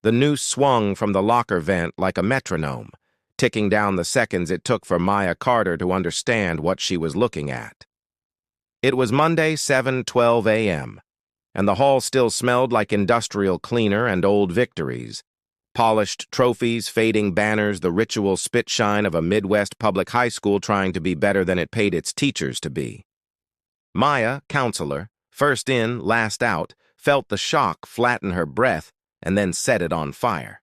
The noose swung from the locker vent like a metronome, ticking down the seconds it took for Maya Carter to understand what she was looking at. It was Monday, 7:12 a.m., and the hall still smelled like industrial cleaner and old victories. Polished trophies, fading banners, the ritual spit-shine of a Midwest public high school trying to be better than it paid its teachers to be. Maya, counselor, first in, last out, felt the shock flatten her breath and then set it on fire.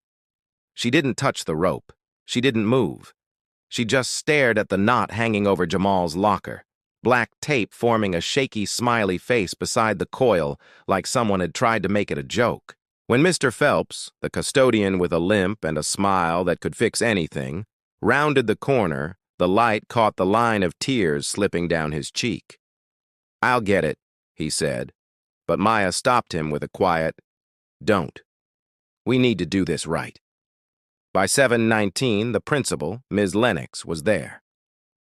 She didn't touch the rope. She didn't move. She just stared at the knot hanging over Jamal's locker, black tape forming a shaky, smiley face beside the coil like someone had tried to make it a joke. When Mr. Phelps, the custodian with a limp and a smile that could fix anything, rounded the corner, the light caught the line of tears slipping down his cheek. "I'll get it," he said, but Maya stopped him with a quiet, "Don't. We need to do this right." By 7:19, the principal, Ms. Lennox, was there.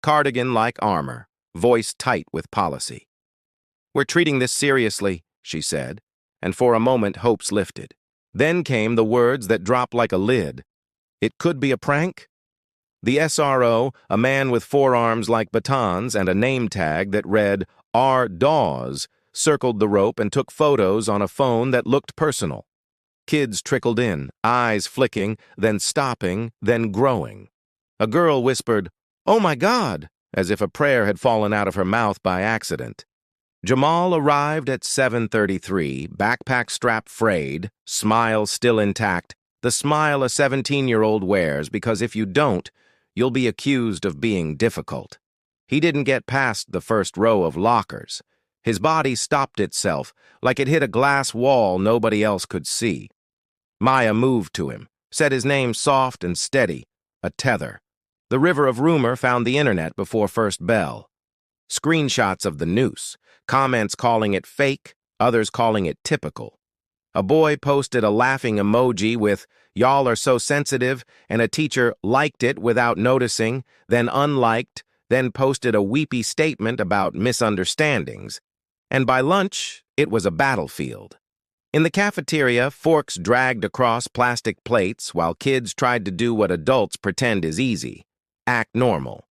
Cardigan-like armor, voice tight with policy. "We're treating this seriously," she said, and for a moment hopes lifted. Then came the words that dropped like a lid. "It could be a prank?" The SRO, a man with forearms like batons and a name tag that read R. Dawes, circled the rope and took photos on a phone that looked personal. Kids trickled in, eyes flicking, then stopping, then growing. A girl whispered, "Oh my God," as if a prayer had fallen out of her mouth by accident. Jamal arrived at 7:33, backpack strap frayed, smile still intact, the smile a 17-year-old wears because if you don't, you'll be accused of being difficult. He didn't get past the first row of lockers. His body stopped itself, like it hit a glass wall nobody else could see. Maya moved to him, said his name soft and steady, a tether. The river of rumor found the internet before first bell. Screenshots of the noose, comments calling it fake, others calling it typical. A boy posted a laughing emoji with, "Y'all are so sensitive," and a teacher liked it without noticing, then unliked, then posted a weepy statement about misunderstandings. And by lunch, it was a battlefield. In the cafeteria, forks dragged across plastic plates while kids tried to do what adults pretend is easy, act normal.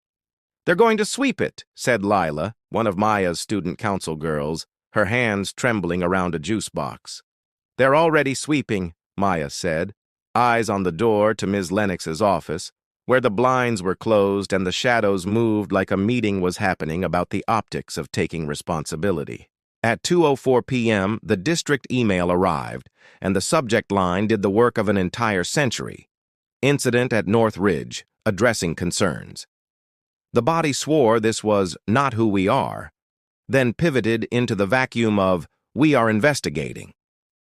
"They're going to sweep it," said Lila, one of Maya's student council girls, her hands trembling around a juice box. "They're already sweeping," Maya said, eyes on the door to Ms. Lennox's office, where the blinds were closed and the shadows moved like a meeting was happening about the optics of taking responsibility. At 2:04 p.m., the district email arrived, and the subject line did the work of an entire century. "Incident at North Ridge, addressing concerns." The body swore this was not who we are, then pivoted into the vacuum of, "We are investigating."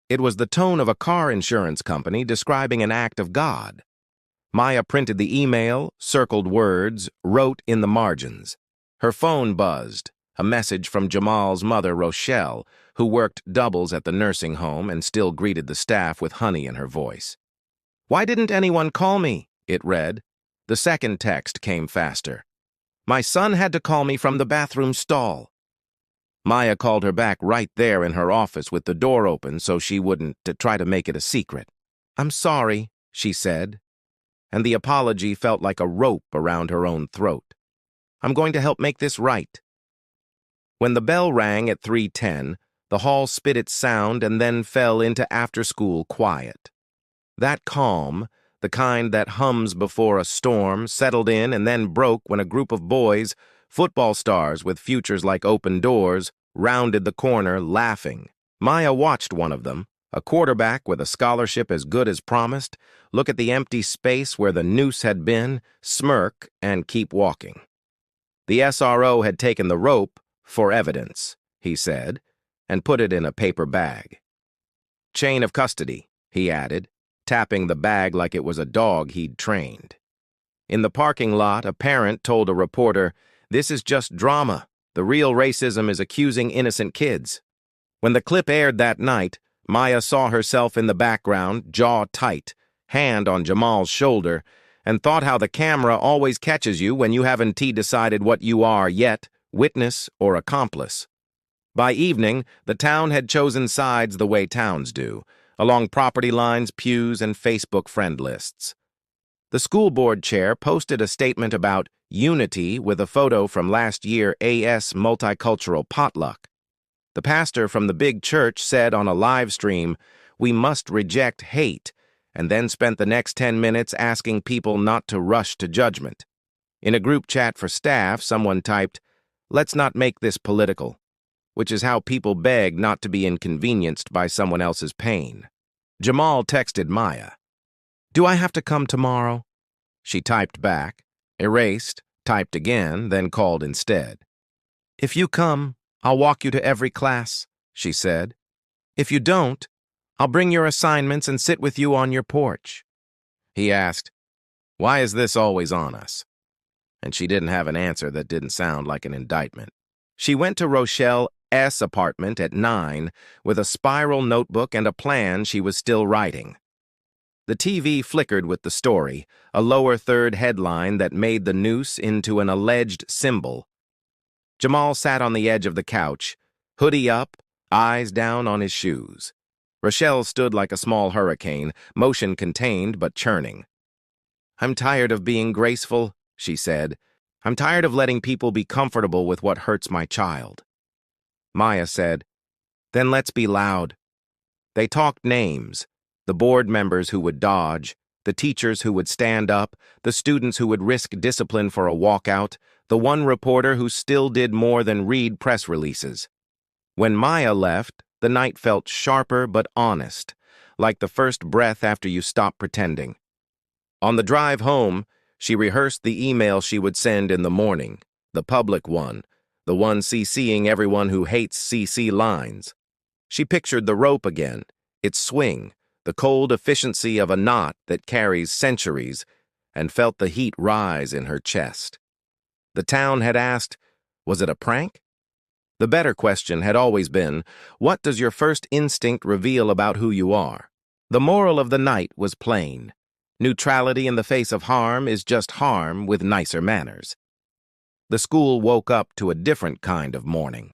It was the tone of a car insurance company describing an act of God. Maya printed the email, circled words, wrote in the margins. Her phone buzzed, a message from Jamal's mother, Rochelle, who worked doubles at the nursing home and still greeted the staff with honey in her voice. "Why didn't anyone call me?" it read. The second text came faster. "My son had to call me from the bathroom stall." Maya called her back right there in her office with the door open so she wouldn't try to make it a secret. "I'm sorry," she said, and the apology felt like a rope around her own throat. "I'm going to help make this right." When the bell rang at 3:10, the hall spit its sound and then fell into after-school quiet. That calm, the kind that hums before a storm, settled in and then broke when a group of boys, football stars with futures like open doors, rounded the corner laughing. Maya watched one of them, a quarterback with a scholarship as good as promised, look at the empty space where the noose had been, smirk, and keep walking. The SRO had taken the rope for evidence, he said, and put it in a paper bag. "Chain of custody," he added, tapping the bag like it was a dog he'd trained. In the parking lot, a parent told a reporter, "This is just drama. The real racism is accusing innocent kids." When the clip aired that night, Maya saw herself in the background, jaw tight, hand on Jamal's shoulder, and thought how the camera always catches you when you haven't decided what you are yet, witness or accomplice. By evening, the town had chosen sides the way towns do, along property lines, pews, and Facebook friend lists. The school board chair posted a statement about unity with a photo from last year's AS multicultural potluck. The pastor from the big church said on a live stream, "We must reject hate," and then spent the next 10 minutes asking people not to rush to judgment. In a group chat for staff, someone typed, "Let's not make this political," which is how people beg not to be inconvenienced by someone else's pain. Jamal texted Maya, "Do I have to come tomorrow?" She typed back, erased, typed again, then called instead. "If you come, I'll walk you to every class," she said. "If you don't, I'll bring your assignments and sit with you on your porch." He asked, "Why is this always on us?" And she didn't have an answer that didn't sound like an indictment. She went to Rochelle's apartment at 9 with a spiral notebook and a plan she was still writing. The TV flickered with the story, a lower third headline that made the noose into an alleged symbol. Jamal sat on the edge of the couch, hoodie up, eyes down on his shoes. Rochelle stood like a small hurricane, motion contained but churning. "I'm tired of being graceful," she said. "I'm tired of letting people be comfortable with what hurts my child." Maya said, "Then let's be loud." They talked names, the board members who would dodge, the teachers who would stand up, the students who would risk discipline for a walkout, the one reporter who still did more than read press releases. When Maya left, the night felt sharper but honest, like the first breath after you stop pretending. On the drive home, she rehearsed the email she would send in the morning, the public one, the one CCing everyone who hates CC lines. She pictured the rope again, its swing, the cold efficiency of a knot that carries centuries, and felt the heat rise in her chest. The town had asked, was it a prank? The better question had always been, what does your first instinct reveal about who you are? The moral of the night was plain. Neutrality in the face of harm is just harm with nicer manners. The school woke up to a different kind of morning.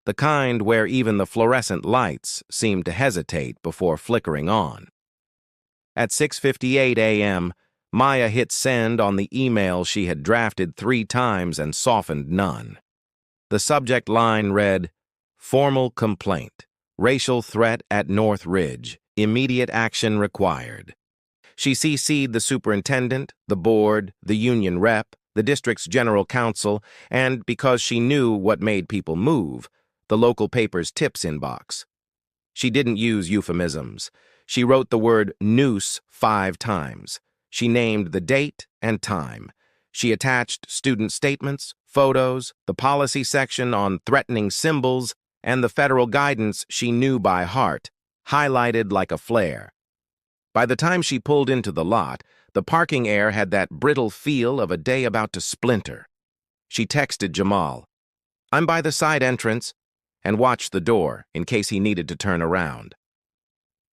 The kind where even the fluorescent lights seemed to hesitate before flickering on. At 6:58 a.m., Maya hit send on the email she had drafted 3 times and softened none. The subject line read, "Formal complaint. Racial threat at North Ridge. Immediate action required." She CC'd the superintendent, the board, the union rep, the district's general counsel, and, because she knew what made people move, the local paper's tips inbox. She didn't use euphemisms. She wrote the word noose 5 times. She named the date and time. She attached student statements, photos, the policy section on threatening symbols, and the federal guidance she knew by heart, highlighted like a flare. By the time she pulled into the lot, the parking air had that brittle feel of a day about to splinter. She texted Jamal, "I'm by the side entrance," and watched the door in case he needed to turn around.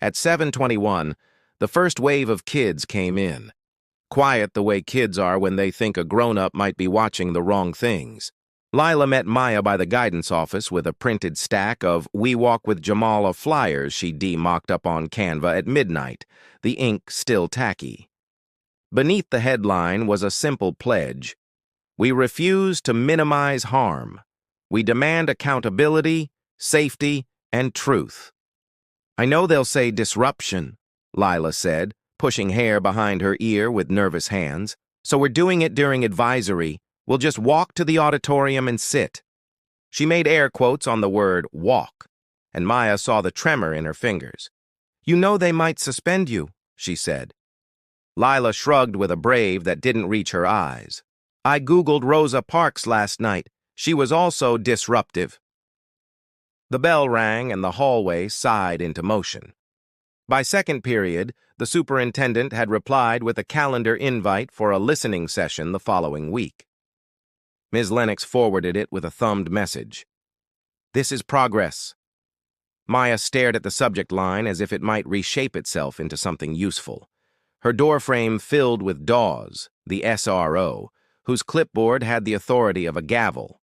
At 7:21, the first wave of kids came in. Quiet the way kids are when they think a grown-up might be watching the wrong things. Lila met Maya by the guidance office with a printed stack of "We Walk with Jamal" of flyers she'd mocked up on Canva at midnight, the ink still tacky. Beneath the headline was a simple pledge. "We refuse to minimize harm. We demand accountability, safety, and truth." "I know they'll say disruption," Lila said, pushing hair behind her ear with nervous hands. "So we're doing it during advisory. We'll just walk to the auditorium and sit." She made air quotes on the word walk, and Maya saw the tremor in her fingers. "You know they might suspend you," she said. Lila shrugged with a brave that didn't reach her eyes. "I Googled Rosa Parks last night. She was also disruptive." The bell rang and the hallway sighed into motion. By second period, the superintendent had replied with a calendar invite for a listening session the following week. Ms. Lennox forwarded it with a thumbed message. "This is progress." Maya stared at the subject line as if it might reshape itself into something useful. Her doorframe filled with Dawes, the SRO, whose clipboard had the authority of a gavel.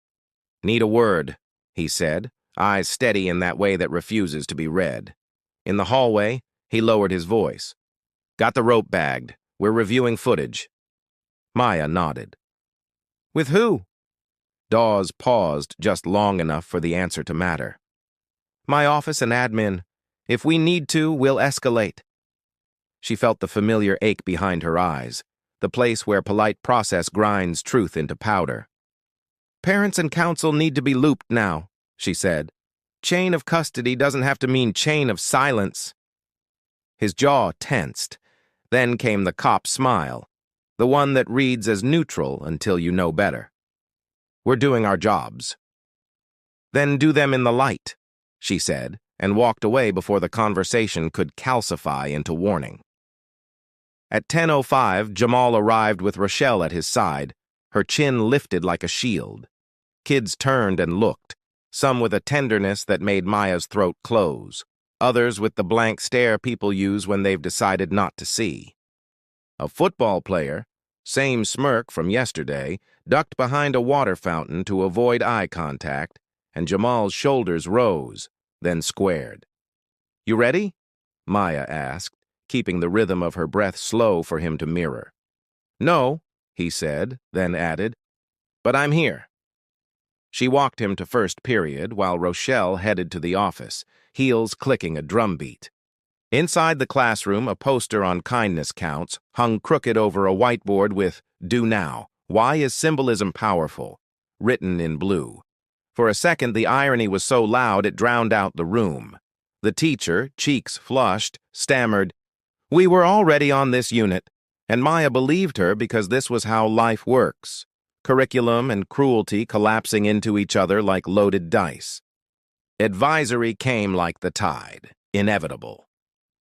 "Need a word," he said, eyes steady in that way that refuses to be read. In the hallway, He lowered his voice. Got the rope bagged. We're reviewing footage. Maya nodded. With who? Dawes paused just long enough for the answer to matter. My office and admin. If we need to, we'll escalate. She felt the familiar ache behind her eyes, the place where polite process grinds truth into powder. Parents and counsel need to be looped now, she said. Chain of custody doesn't have to mean chain of silence. His jaw tensed. Then came the cop smile, the one that reads as neutral until you know better. We're doing our jobs. Then do them in the light, she said, and walked away before the conversation could calcify into warning. At 10:05, Jamal arrived with Rochelle at his side, her chin lifted like a shield. Kids turned and looked, some with a tenderness that made Maya's throat close, others with the blank stare people use when they've decided not to see. A football player, same smirk from yesterday, ducked behind a water fountain to avoid eye contact, and Jamal's shoulders rose, then squared. You ready? Maya asked, keeping the rhythm of her breath slow for him to mirror. No, he said, then added, but I'm here. She walked him to first period while Rochelle headed to the office, heels clicking a drumbeat. Inside the classroom, a poster on kindness counts hung crooked over a whiteboard with Do Now, Why is Symbolism Powerful? Written in blue. For a second, the irony was so loud it drowned out the room. The teacher, cheeks flushed, stammered, We were already on this unit, and Maya believed her because this was how life works. Curriculum and cruelty collapsing into each other like loaded dice. Advisory came like the tide, inevitable.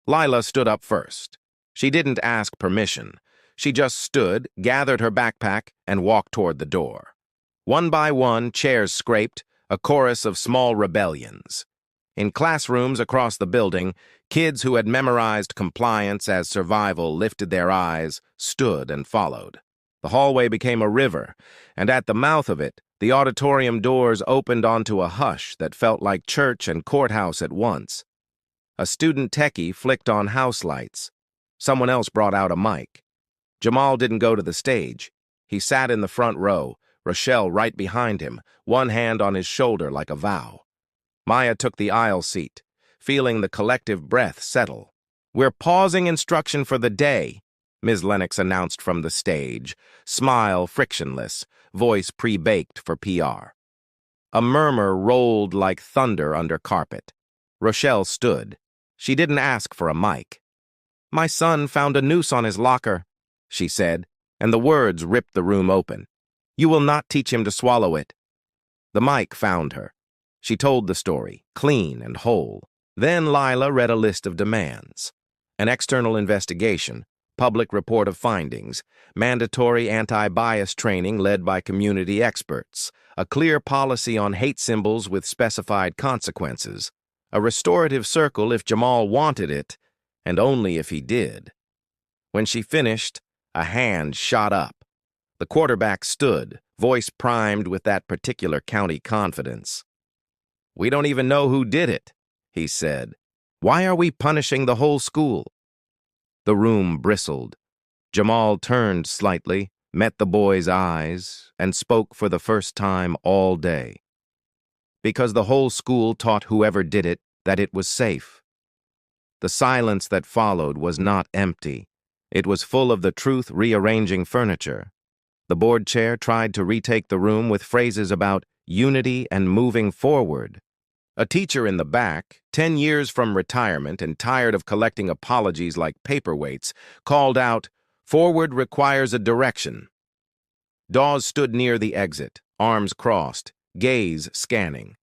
Lila stood up first. She didn't ask permission. She just stood, gathered her backpack, and walked toward the door. One by one, chairs scraped, a chorus of small rebellions. In classrooms across the building, kids who had memorized compliance as survival lifted their eyes, stood, and followed. The hallway became a river, and at the mouth of it, the auditorium doors opened onto a hush that felt like church and courthouse at once. A student techie flicked on house lights. Someone else brought out a mic. Jamal didn't go to the stage. He sat in the front row, Rochelle right behind him, one hand on his shoulder like a vow. Maya took the aisle seat, feeling the collective breath settle. We're pausing instruction for the day, Ms. Lennox announced from the stage, smile frictionless, voice pre-baked for PR. A murmur rolled like thunder under carpet. Rochelle stood. She didn't ask for a mic. My son found a noose on his locker, she said, and the words ripped the room open. You will not teach him to swallow it. The mic found her. She told the story, clean and whole. Then Lila read a list of demands. An external investigation, public report of findings, mandatory anti-bias training led by community experts, a clear policy on hate symbols with specified consequences, a restorative circle if Jamal wanted it, and only if he did. When she finished, a hand shot up. The quarterback stood, voice primed with that particular county confidence. We don't even know who did it, he said. Why are we punishing the whole school? The room bristled. Jamal turned slightly, met the boy's eyes, and spoke for the first time all day. Because the whole school taught whoever did it that it was safe. The silence that followed was not empty. It was full of the truth rearranging furniture. The board chair tried to retake the room with phrases about unity and moving forward. A teacher in the back, 10 years from retirement and tired of collecting apologies like paperweights, called out, Forward requires a direction. Dawes stood near the exit, arms crossed, gaze scanning.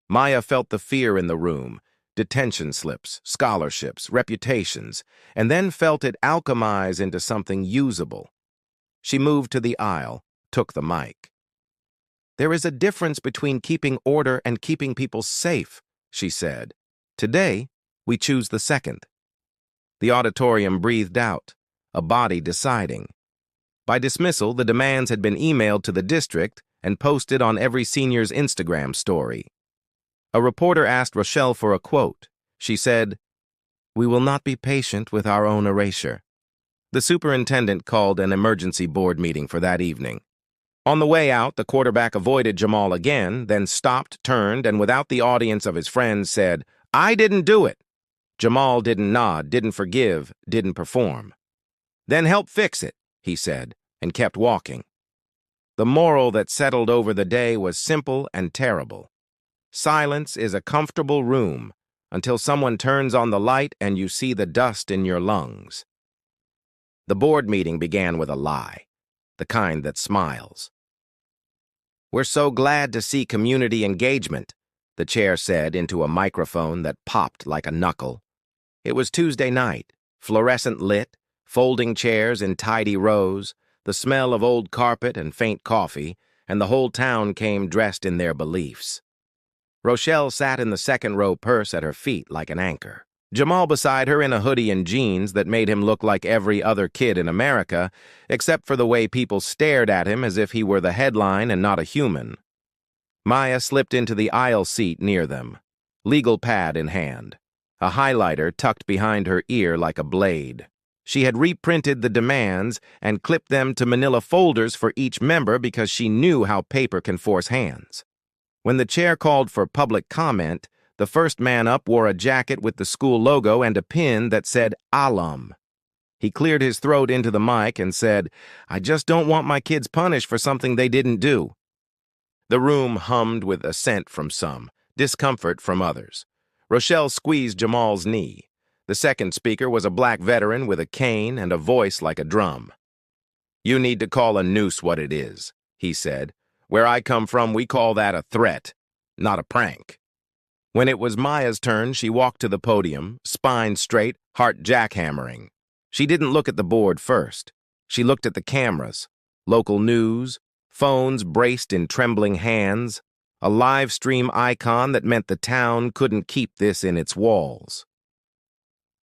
Maya felt the fear in the room, detention slips, scholarships, reputations, and then felt it alchemize into something usable. She moved to the aisle, took the mic. There is a difference between keeping order and keeping people safe, she said. Today, we choose the second. The auditorium breathed out, a body deciding. By dismissal, the demands had been emailed to the district and posted on every senior's Instagram story. A reporter asked Rochelle for a quote. She said, We will not be patient with our own erasure. The superintendent called an emergency board meeting for that evening. On the way out, the quarterback avoided Jamal again, then stopped, turned, and without the audience of his friends said, "I didn't do it." Jamal didn't nod, didn't forgive, didn't perform. "Then help fix it," he said, and kept walking. The moral that settled over the day was simple and terrible. Silence is a comfortable room until someone turns on the light and you see the dust in your lungs. The board meeting began with a lie, the kind that smiles. "We're so glad to see community engagement," the chair said into a microphone that popped like a knuckle. It was Tuesday night, fluorescent lit, folding chairs in tidy rows, the smell of old carpet and faint coffee, and the whole town came dressed in their beliefs. Rochelle sat in the second-row purse at her feet like an anchor. Jamal beside her in a hoodie and jeans that made him look like every other kid in America, except for the way people stared at him as if he were the headline and not a human. Maya slipped into the aisle seat near them, legal pad in hand, a highlighter tucked behind her ear like a blade. She had reprinted the demands and clipped them to manila folders for each member because she knew how paper can force hands. When the chair called for public comment, the first man up wore a jacket with the school logo and a pin that said alum. He cleared his throat into the mic and said, "I just don't want my kids punished for something they didn't do." The room hummed with assent from some, discomfort from others. Rochelle squeezed Jamal's knee. The second speaker was a black veteran with a cane and a voice like a drum. "You need to call a noose what it is," he said. "Where I come from, we call that a threat, not a prank." When it was Maya's turn, she walked to the podium, spine straight, heart jackhammering. She didn't look at the board first. She looked at the cameras, local news, phones braced in trembling hands, a live stream icon that meant the town couldn't keep this in its walls.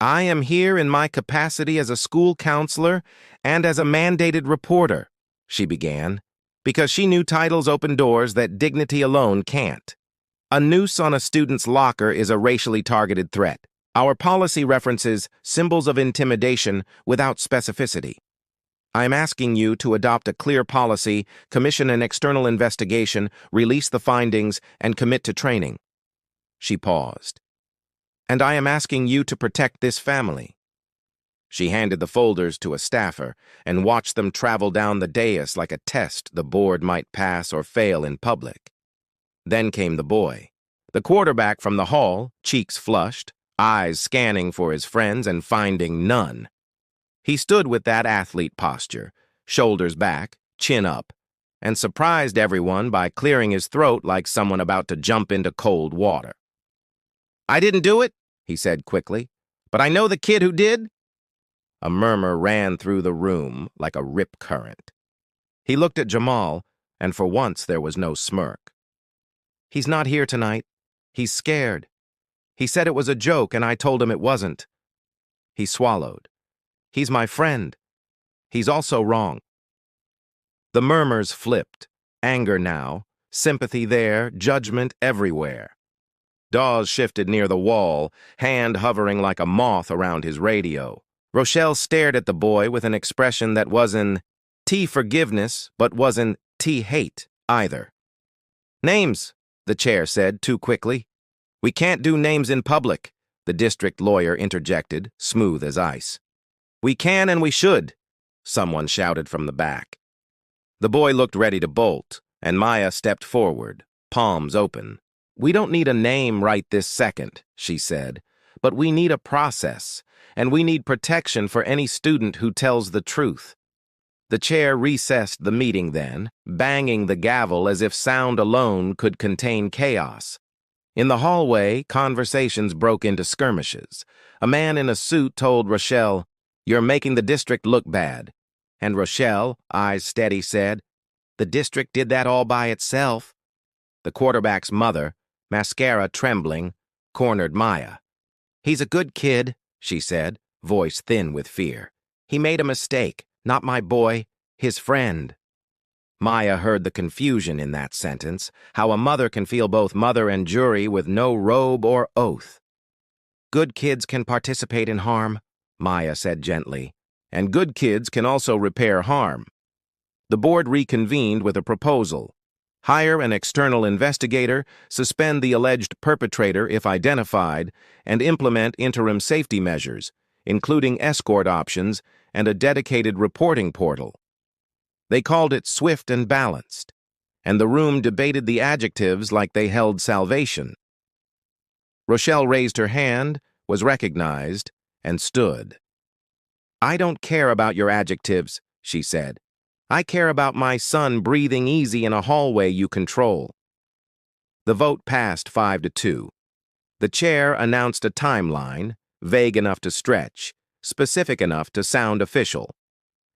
"I am here in my capacity as a school counselor and as a mandated reporter," she began, because she knew titles open doors that dignity alone can't. A noose on a student's locker is a racially targeted threat. Our policy references symbols of intimidation without specificity. I am asking you to adopt a clear policy, commission an external investigation, release the findings, and commit to training. She paused. "And I am asking you to protect this family." She handed the folders to a staffer and watched them travel down the dais like a test the board might pass or fail in public. Then came the boy, the quarterback from the hall, cheeks flushed, eyes scanning for his friends and finding none. He stood with that athlete posture, shoulders back, chin up, and surprised everyone by clearing his throat like someone about to jump into cold water. "I didn't do it," he said quickly, "but I know the kid who did." A murmur ran through the room like a rip current. He looked at Jamal, and for once there was no smirk. "He's not here tonight. He's scared. He said it was a joke, and I told him it wasn't." He swallowed. "He's my friend. He's also wrong." The murmurs flipped, anger now, sympathy there, judgment everywhere. Dawes shifted near the wall, hand hovering like a moth around his radio. Rochelle stared at the boy with an expression that wasn't forgiveness, but wasn't hate either. "Names," the chair said too quickly. "We can't do names in public," the district lawyer interjected, smooth as ice. "We can and we should," someone shouted from the back. The boy looked ready to bolt, and Maya stepped forward, palms open. "We don't need a name right this second," she said, "but we need a process, and we need protection for any student who tells the truth." The chair recessed the meeting then, banging the gavel as if sound alone could contain chaos. In the hallway, conversations broke into skirmishes. A man in a suit told Rochelle, "You're making the district look bad." And Rochelle, eyes steady, said, "The district did that all by itself." The quarterback's mother, mascara trembling, cornered Maya. "He's a good kid," she said, voice thin with fear. "He made a mistake. Not my boy, his friend." Maya heard the confusion in that sentence, how a mother can feel both mother and jury with no robe or oath. Good kids can participate in harm, Maya said gently, and good kids can also repair harm. The board reconvened with a proposal. Hire an external investigator, suspend the alleged perpetrator if identified, and implement interim safety measures, including escort options and a dedicated reporting portal. They called it swift and balanced, and the room debated the adjectives like they held salvation. Rochelle raised her hand, was recognized, and stood. "I don't care about your adjectives," she said. "I care about my son breathing easy in a hallway you control." The vote passed 5-2. The chair announced a timeline, vague enough to stretch, specific enough to sound official.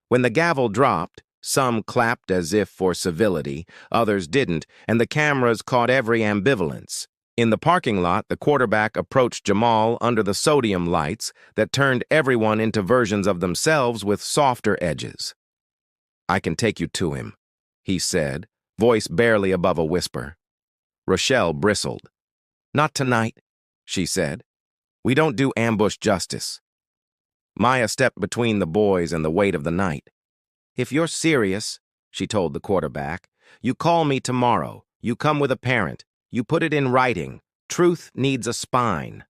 When the gavel dropped, some clapped as if for civility, others didn't, and the cameras caught every ambivalence. In the parking lot, the quarterback approached Jamal under the sodium lights that turned everyone into versions of themselves with softer edges. "I can take you to him," he said, voice barely above a whisper. Rochelle bristled. "Not tonight," she said. "We don't do ambush justice." Maya stepped between the boys and the weight of the night. "If you're serious," she told the quarterback, "you call me tomorrow. You come with a parent. You put it in writing. Truth needs a spine."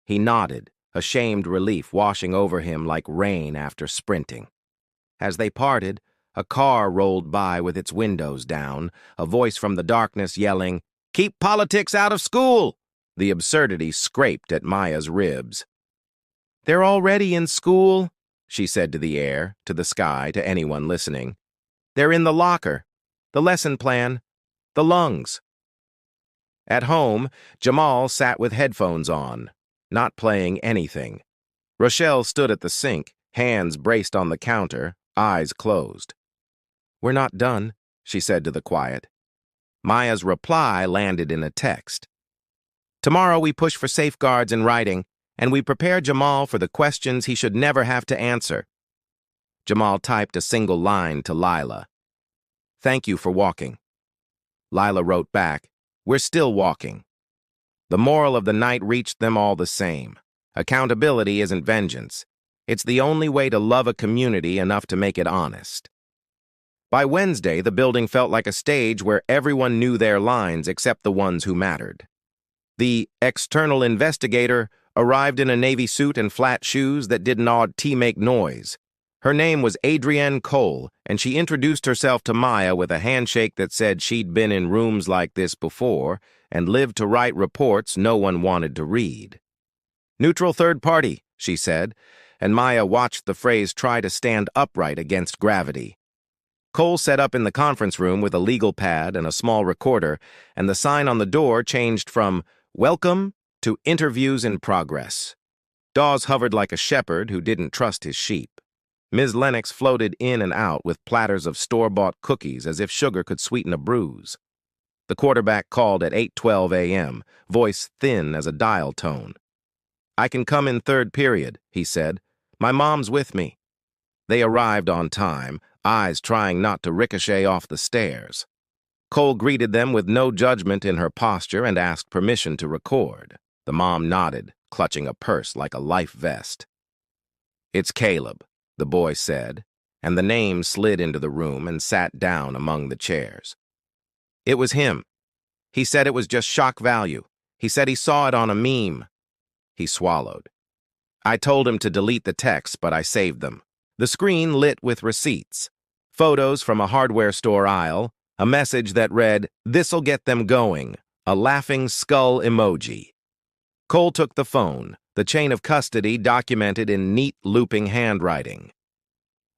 He nodded, a shamed relief washing over him like rain after sprinting. As they parted, a car rolled by with its windows down, a voice from the darkness yelling, "Keep politics out of school!" The absurdity scraped at Maya's ribs. "They're already in school," she said to the air, to the sky, to anyone listening. "They're in the locker, the lesson plan, the lungs." At home, Jamal sat with headphones on, not playing anything. Rochelle stood at the sink, hands braced on the counter, eyes closed. "We're not done," she said to the quiet. Maya's reply landed in a text. "Tomorrow we push for safeguards in writing, and we prepare Jamal for the questions he should never have to answer." Jamal typed a single line to Lila. "Thank you for walking." Lila wrote back, "We're still walking." The moral of the night reached them all the same. Accountability isn't vengeance. It's the only way to love a community enough to make it honest. By Wednesday, the building felt like a stage where everyone knew their lines except the ones who mattered. The external investigator arrived in a navy suit and flat shoes that did an odd tea-make noise. Her name was Adrienne Cole, and she introduced herself to Maya with a handshake that said she'd been in rooms like this before and lived to write reports no one wanted to read. "Neutral third party," she said, and Maya watched the phrase try to stand upright against gravity. Cole set up in the conference room with a legal pad and a small recorder, and the sign on the door changed from "Welcome" to "Interviews in Progress." Dawes hovered like a shepherd who didn't trust his sheep. Ms. Lennox floated in and out with platters of store-bought cookies as if sugar could sweeten a bruise. The quarterback called at 8:12 a.m., voice thin as a dial tone. "I can come in third period," he said. "My mom's with me." They arrived on time, eyes trying not to ricochet off the stairs. Cole greeted them with no judgment in her posture and asked permission to record. The mom nodded, clutching a purse like a life vest. "It's Caleb," the boy said, and the name slid into the room and sat down among the chairs. "It was him. He said it was just shock value. He said he saw it on a meme." He swallowed. "I told him to delete the texts, but I saved them." The screen lit with receipts. Photos from a hardware store aisle, a message that read, "This'll get them going," a laughing skull emoji. Cole took the phone, the chain of custody documented in neat, looping handwriting.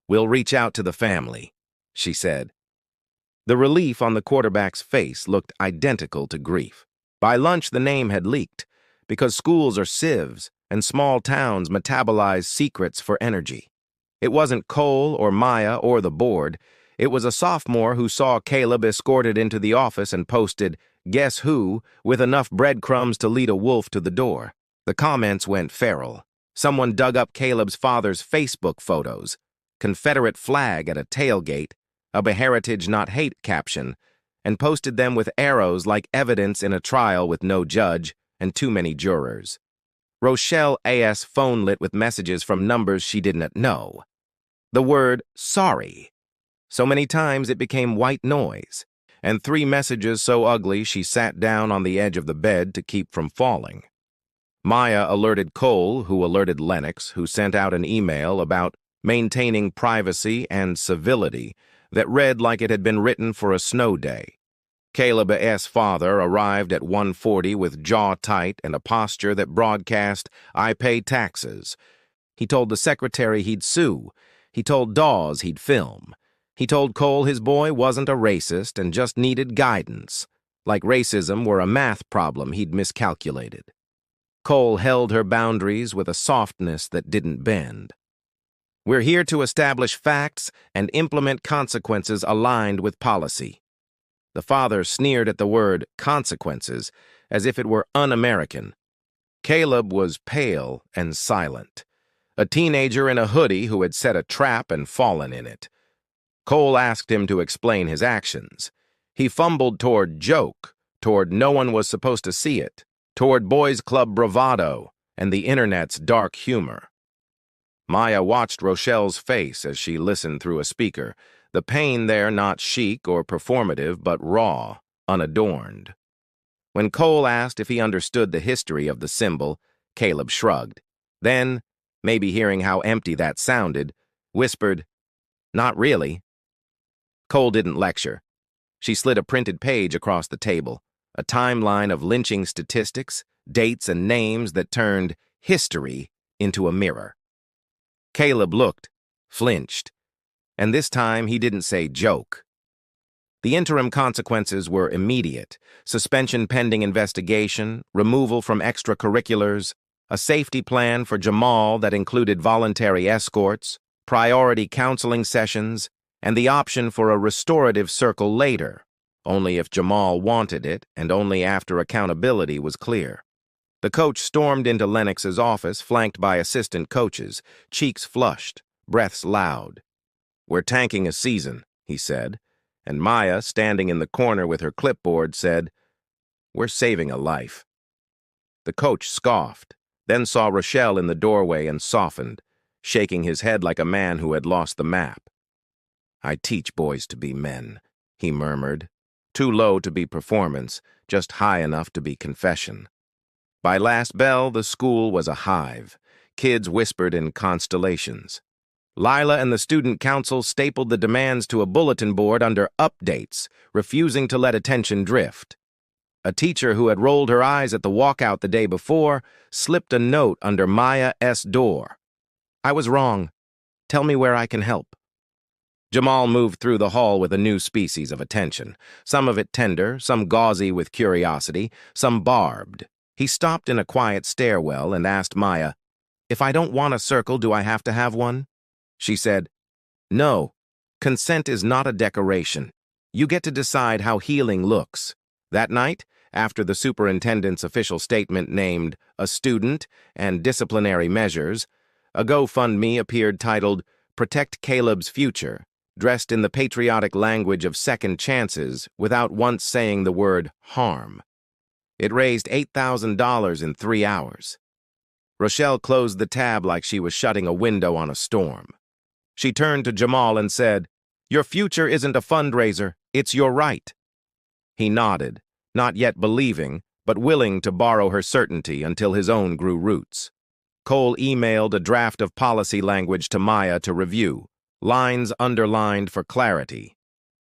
"We'll reach out to the family," she said. The relief on the quarterback's face looked identical to grief. By lunch, the name had leaked, because schools are sieves, and small towns metabolize secrets for energy. It wasn't Cole or Maya or the board. It was a sophomore who saw Caleb escorted into the office and posted, "Guess who?" with enough breadcrumbs to lead a wolf to the door. The comments went feral. Someone dug up Caleb's father's Facebook photos, Confederate flag at a tailgate, a "Heritage Not Hate" caption, and posted them with arrows like evidence in a trial with no judge and too many jurors. Rochelle's phone lit with messages from numbers she didn't know. The word sorry. So many times it became white noise, and 3 messages so ugly she sat down on the edge of the bed to keep from falling. Maya alerted Cole, who alerted Lennox, who sent out an email about maintaining privacy and civility that read like it had been written for a snow day. Caleb's father arrived at 1:40 with jaw tight and a posture that broadcast, "I pay taxes." He told the secretary he'd sue. He told Dawes he'd film. He told Cole his boy wasn't a racist and just needed guidance, like racism were a math problem he'd miscalculated. Cole held her boundaries with a softness that didn't bend. "We're here to establish facts and implement consequences aligned with policy." The father sneered at the word consequences as if it were un-American. Caleb was pale and silent, a teenager in a hoodie who had set a trap and fallen in it. Cole asked him to explain his actions. He fumbled toward joke, toward no one was supposed to see it, toward boys' club bravado and the internet's dark humor. Maya watched Rochelle's face as she listened through a speaker, the pain there not chic or performative but raw, unadorned. When Cole asked if he understood the history of the symbol, Caleb shrugged. Then, maybe hearing how empty that sounded, whispered, "Not really." Cole didn't lecture. She slid a printed page across the table, a timeline of lynching statistics, dates, and names that turned history into a mirror. Caleb looked, flinched, and this time he didn't say joke. The interim consequences were immediate: suspension pending investigation, removal from extracurriculars, a safety plan for Jamal that included voluntary escorts, priority counseling sessions, and the option for a restorative circle later, only if Jamal wanted it and only after accountability was clear. The coach stormed into Lennox's office, flanked by assistant coaches, cheeks flushed, breaths loud. "We're tanking a season," he said, and Maya, standing in the corner with her clipboard, said, "We're saving a life." The coach scoffed, then saw Rochelle in the doorway and softened, shaking his head like a man who had lost the map. "I teach boys to be men," he murmured, too low to be performance, just high enough to be confession. By last bell, the school was a hive. Kids whispered in constellations. Lila and the student council stapled the demands to a bulletin board under updates, refusing to let attention drift. A teacher who had rolled her eyes at the walkout the day before slipped a note under Maya's door. "I was wrong. Tell me where I can help." Jamal moved through the hall with a new species of attention, some of it tender, some gauzy with curiosity, some barbed. He stopped in a quiet stairwell and asked Maya, "If I don't want a circle, do I have to have one?" She said, "No, consent is not a decoration. You get to decide how healing looks." That night, after the superintendent's official statement named "a student" and disciplinary measures, a GoFundMe appeared titled "Protect Caleb's Future," dressed in the patriotic language of second chances without once saying the word harm. It raised $8,000 in 3 hours. Rochelle closed the tab like she was shutting a window on a storm. She turned to Jamal and said, "Your future isn't a fundraiser, it's your right." He nodded, not yet believing, but willing to borrow her certainty until his own grew roots. Cole emailed a draft of policy language to Maya to review, lines underlined for clarity.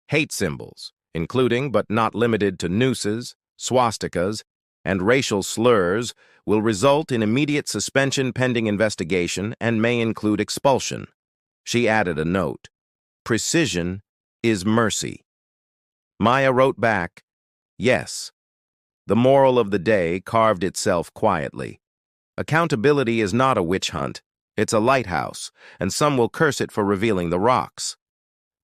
Hate symbols, including but not limited to nooses, swastikas, and racial slurs, will result in immediate suspension pending investigation and may include expulsion. She added a note. "Precision is mercy." Maya wrote back, "Yes." The moral of the day carved itself quietly. Accountability is not a witch hunt. It's a lighthouse, and some will curse it for revealing the rocks.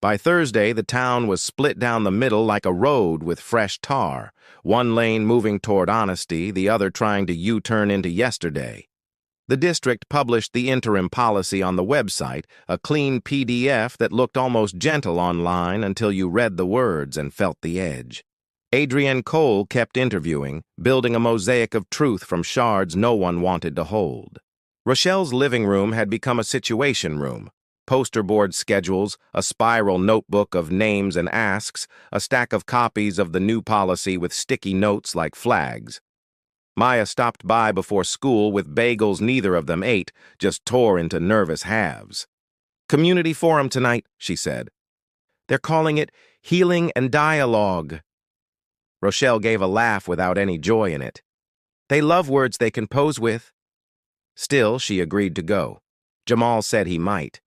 By Thursday, the town was split down the middle like a road with fresh tar, one lane moving toward honesty, the other trying to U-turn into yesterday. The district published the interim policy on the website, a clean PDF that looked almost gentle online until you read the words and felt the edge. Adrienne Cole kept interviewing, building a mosaic of truth from shards no one wanted to hold. Rochelle's living room had become a situation room. Poster board schedules, a spiral notebook of names and asks, a stack of copies of the new policy with sticky notes like flags. Maya stopped by before school with bagels neither of them ate, just tore into nervous halves. "Community forum tonight," she said. "They're calling it Healing and Dialogue." Rochelle gave a laugh without any joy in it. "They love words they can pose with." Still, she agreed to go. Jamal said he might.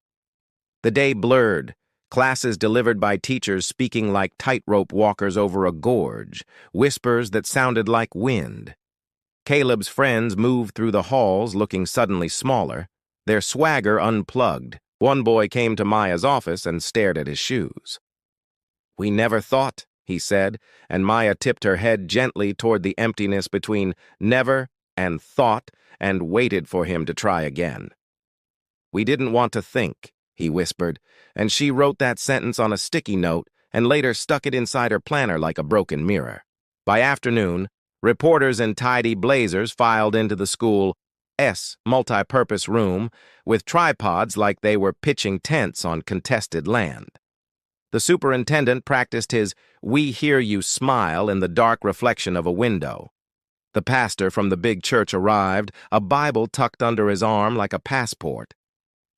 The day blurred, classes delivered by teachers speaking like tightrope walkers over a gorge, whispers that sounded like wind. Caleb's friends moved through the halls looking suddenly smaller, their swagger unplugged. One boy came to Maya's office and stared at his shoes. "We never thought," he said, and Maya tipped her head gently toward the emptiness between never and thought and waited for him to try again. "We didn't want to think," he whispered, and she wrote that sentence on a sticky note and later stuck it inside her planner like a broken mirror. By afternoon, reporters in tidy blazers filed into the school's multi-purpose room with tripods like they were pitching tents on contested land. The superintendent practiced his "we hear you" smile in the dark reflection of a window. The pastor from the big church arrived, a Bible tucked under his arm like a passport.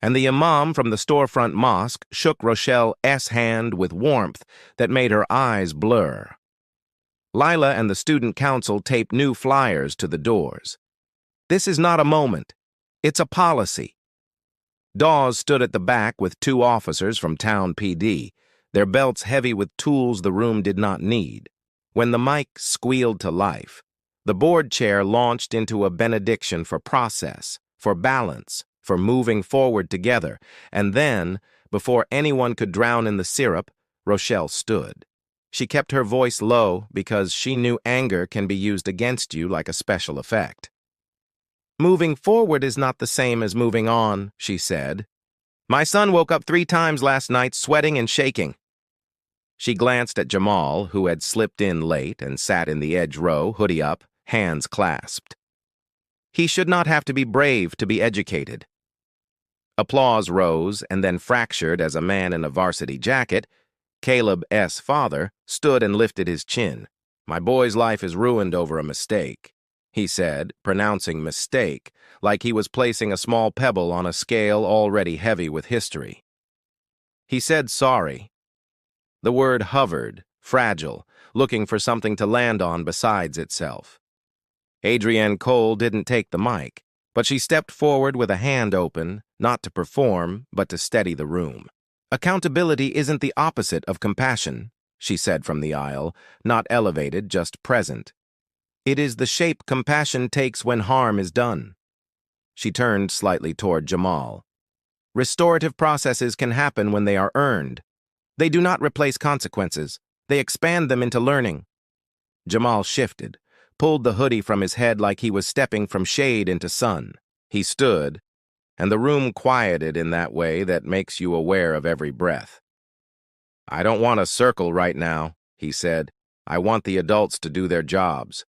And the imam from the storefront mosque shook Rochelle's hand with warmth that made her eyes blur. Lila and the student council taped new flyers to the doors. "This is not a moment. It's a policy." Dawes stood at the back with two officers from town PD, their belts heavy with tools the room did not need. When the mic squealed to life, the board chair launched into a benediction for process, for balance, for moving forward together, and then, before anyone could drown in the syrup, Rochelle stood. She kept her voice low because she knew anger can be used against you like a special effect. "Moving forward is not the same as moving on," she said. "My son woke up 3 times last night sweating and shaking." She glanced at Jamal, who had slipped in late and sat in the edge row, hoodie up, hands clasped. "He should not have to be brave to be educated." Applause rose and then fractured as a man in a varsity jacket, Caleb's father, stood and lifted his chin. "My boy's life is ruined over a mistake," he said, pronouncing mistake, like he was placing a small pebble on a scale already heavy with history. He said sorry. The word hovered, fragile, looking for something to land on besides itself. Adrienne Cole didn't take the mic, but she stepped forward with a hand open, not to perform, but to steady the room. "Accountability isn't the opposite of compassion," she said from the aisle, not elevated, just present. "It is the shape compassion takes when harm is done." She turned slightly toward Jamal. "Restorative processes can happen when they are earned. They do not replace consequences. They expand them into learning." Jamal shifted, pulled the hoodie from his head like he was stepping from shade into sun. He stood, and the room quieted in that way that makes you aware of every breath. "I don't want a circle right now," he said. "I want the adults to do their jobs.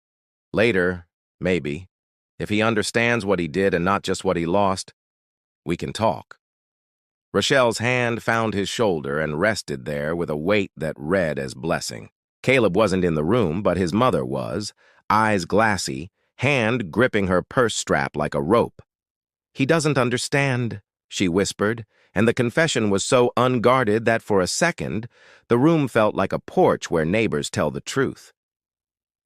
Later, maybe, if he understands what he did and not just what he lost, we can talk." Rochelle's hand found his shoulder and rested there with a weight that read as blessing. Caleb wasn't in the room, but his mother was, eyes glassy, hand gripping her purse strap like a rope. "He doesn't understand," she whispered, and the confession was so unguarded that for a second, the room felt like a porch where neighbors tell the truth.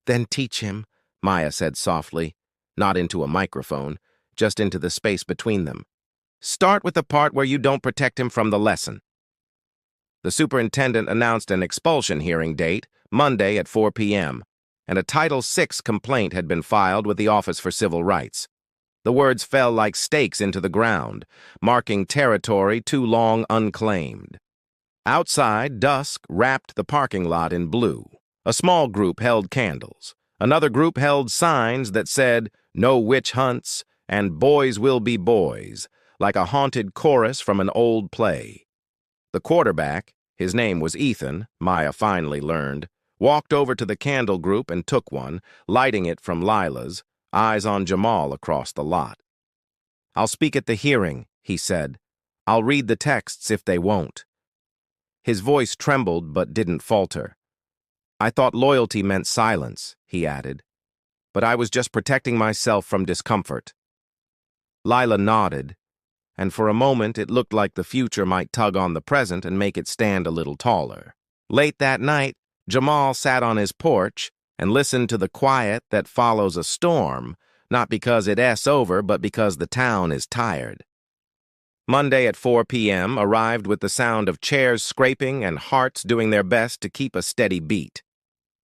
"Then teach him," Maya said softly, not into a microphone, just into the space between them. "Start with the part where you don't protect him from the lesson." The superintendent announced an expulsion hearing date, Monday at 4 p.m., and a Title VI complaint had been filed with the Office for Civil Rights. The words fell like stakes into the ground, marking territory too long unclaimed. Outside, dusk wrapped the parking lot in blue. A small group held candles. Another group held signs that said, "No witch hunts," and "Boys will be boys," like a haunted chorus from an old play. The quarterback, his name was Ethan, Maya finally learned, walked over to the candle group and took one, lighting it from Lila's, eyes on Jamal across the lot. "I'll speak at the hearing," he said. "I'll read the texts if they won't." His voice trembled but didn't falter. "I thought loyalty meant silence," he added. "But I was just protecting myself from discomfort." Lila nodded, and for a moment it looked like the future might tug on the present and make it stand a little taller. Late that night, Jamal sat on his porch and listened to the quiet that follows a storm, not because it's over, but because the town is tired. Monday at 4 p.m. arrived with the sound of chairs scraping and hearts doing their best to keep a steady beat.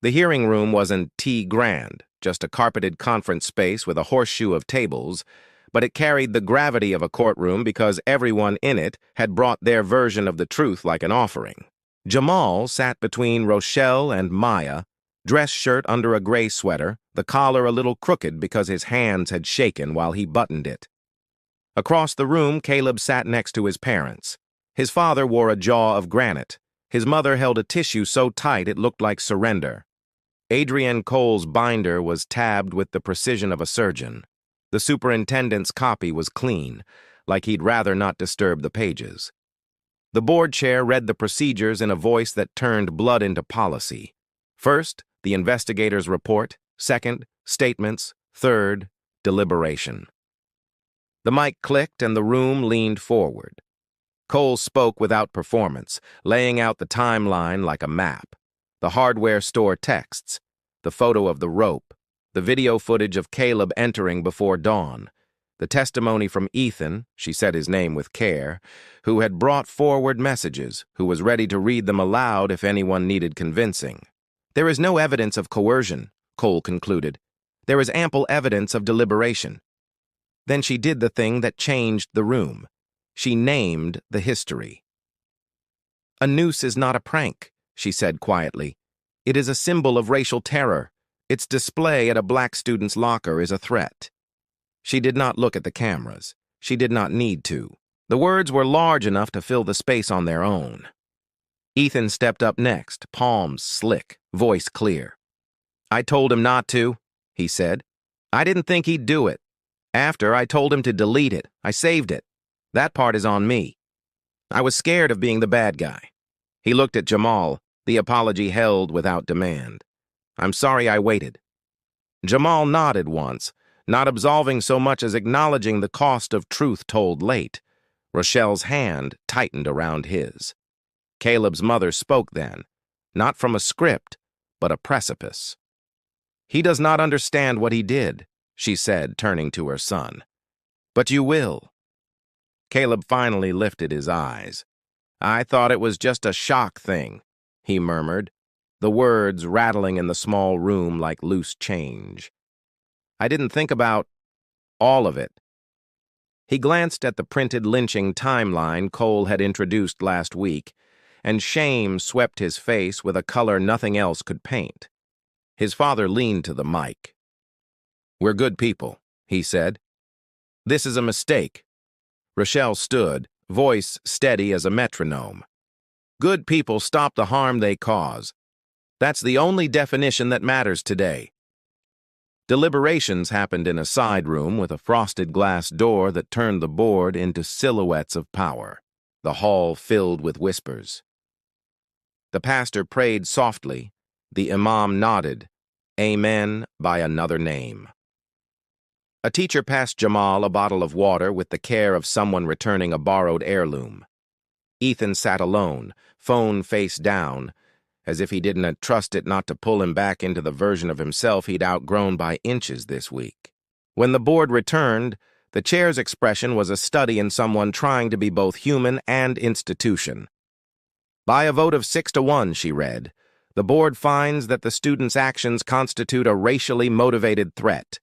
The hearing room wasn't grand, just a carpeted conference space with a horseshoe of tables, but it carried the gravity of a courtroom because everyone in it had brought their version of the truth like an offering. Jamal sat between Rochelle and Maya, dress shirt under a gray sweater, the collar a little crooked because his hands had shaken while he buttoned it. Across the room, Caleb sat next to his parents. His father wore a jaw of granite. His mother held a tissue so tight it looked like surrender. Adrienne Cole's binder was tabbed with the precision of a surgeon. The superintendent's copy was clean, like he'd rather not disturb the pages. The board chair read the procedures in a voice that turned blood into policy. First, the investigator's report. Second, statements. Third, deliberation. The mic clicked and the room leaned forward. Cole spoke without performance, laying out the timeline like a map. The hardware store texts, the photo of the rope, the video footage of Caleb entering before dawn, the testimony from Ethan, she said his name with care, who had brought forward messages, who was ready to read them aloud if anyone needed convincing. "There is no evidence of coercion," Cole concluded. "There is ample evidence of deliberation." Then she did the thing that changed the room. She named the history. "A noose is not a prank," she said quietly. "It is a symbol of racial terror. Its display at a black student's locker is a threat." She did not look at the cameras. She did not need to. The words were large enough to fill the space on their own. Ethan stepped up next, palms slick, voice clear. "I told him not to," he said. "I didn't think he'd do it. After, I told him to delete it. I saved it. That part is on me. I was scared of being the bad guy." He looked at Jamal, the apology held without demand. "I'm sorry I waited." Jamal nodded once, not absolving so much as acknowledging the cost of truth told late. Rochelle's hand tightened around his. Caleb's mother spoke then, not from a script, but a precipice. "He does not understand what he did," she said, turning to her son. "But you will." Caleb finally lifted his eyes. "I thought it was just a shock thing," he murmured, the words rattling in the small room like loose change. "I didn't think about all of it." He glanced at the printed lynching timeline Cole had introduced last week, and shame swept his face with a color nothing else could paint. His father leaned to the mic. "We're good people," he said. "This is a mistake." Rochelle stood, voice steady as a metronome. "Good people stop the harm they cause. That's the only definition that matters today." Deliberations happened in a side room with a frosted glass door that turned the board into silhouettes of power, the hall filled with whispers. The pastor prayed softly. The imam nodded, "Amen," by another name. A teacher passed Jamal a bottle of water with the care of someone returning a borrowed heirloom. Ethan sat alone, phone face down, as if he didn't trust it not to pull him back into the version of himself he'd outgrown by inches this week. When the board returned, the chair's expression was a study in someone trying to be both human and institution. "By a vote of 6-1, she read, the board finds that the student's actions constitute a racially motivated threat.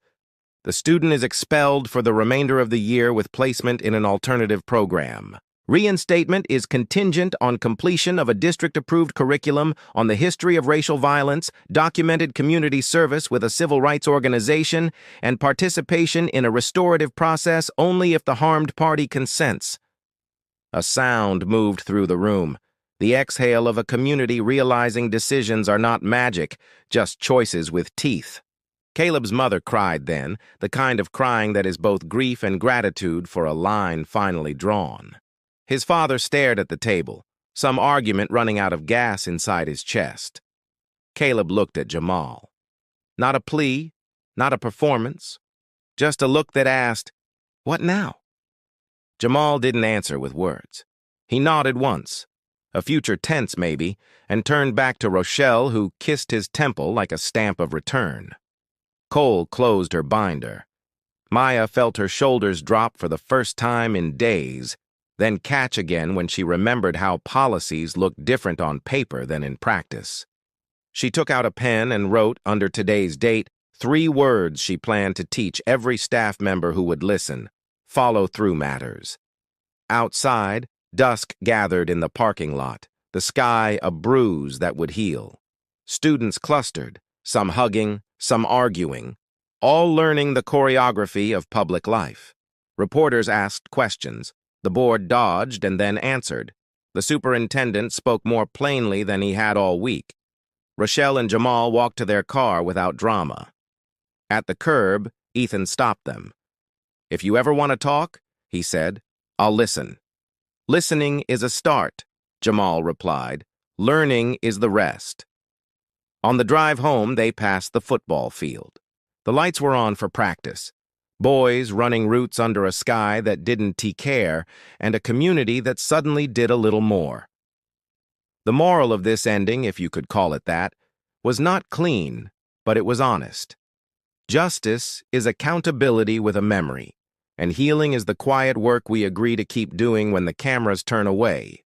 The student is expelled for the remainder of the year with placement in an alternative program. Reinstatement is contingent on completion of a district-approved curriculum on the history of racial violence, documented community service with a civil rights organization, and participation in a restorative process only if the harmed party consents." A sound moved through the room, the exhale of a community realizing decisions are not magic, just choices with teeth. Caleb's mother cried then, the kind of crying that is both grief and gratitude for a line finally drawn. His father stared at the table, some argument running out of gas inside his chest. Caleb looked at Jamal. Not a plea, not a performance, just a look that asked, "What now?" Jamal didn't answer with words. He nodded once, a future tense maybe, and turned back to Rochelle, who kissed his temple like a stamp of return. Cole closed her binder. Maya felt her shoulders drop for the first time in days, then catch again when she remembered how policies looked different on paper than in practice. She took out a pen and wrote, under today's date, 3 words she planned to teach every staff member who would listen: follow-through matters. Outside, dusk gathered in the parking lot, the sky a bruise that would heal. Students clustered, some hugging, some arguing, all learning the choreography of public life. Reporters asked questions. The board dodged and then answered. The superintendent spoke more plainly than he had all week. Rochelle and Jamal walked to their car without drama. At the curb, Ethan stopped them. "If you ever want to talk," he said, "I'll listen." "Listening is a start," Jamal replied. "Learning is the rest." On the drive home, they passed the football field. The lights were on for practice. Boys running routes under a sky that didn't care, and a community that suddenly did a little more. The moral of this ending, if you could call it that, was not clean, but it was honest. Justice is accountability with a memory, and healing is the quiet work we agree to keep doing when the cameras turn away.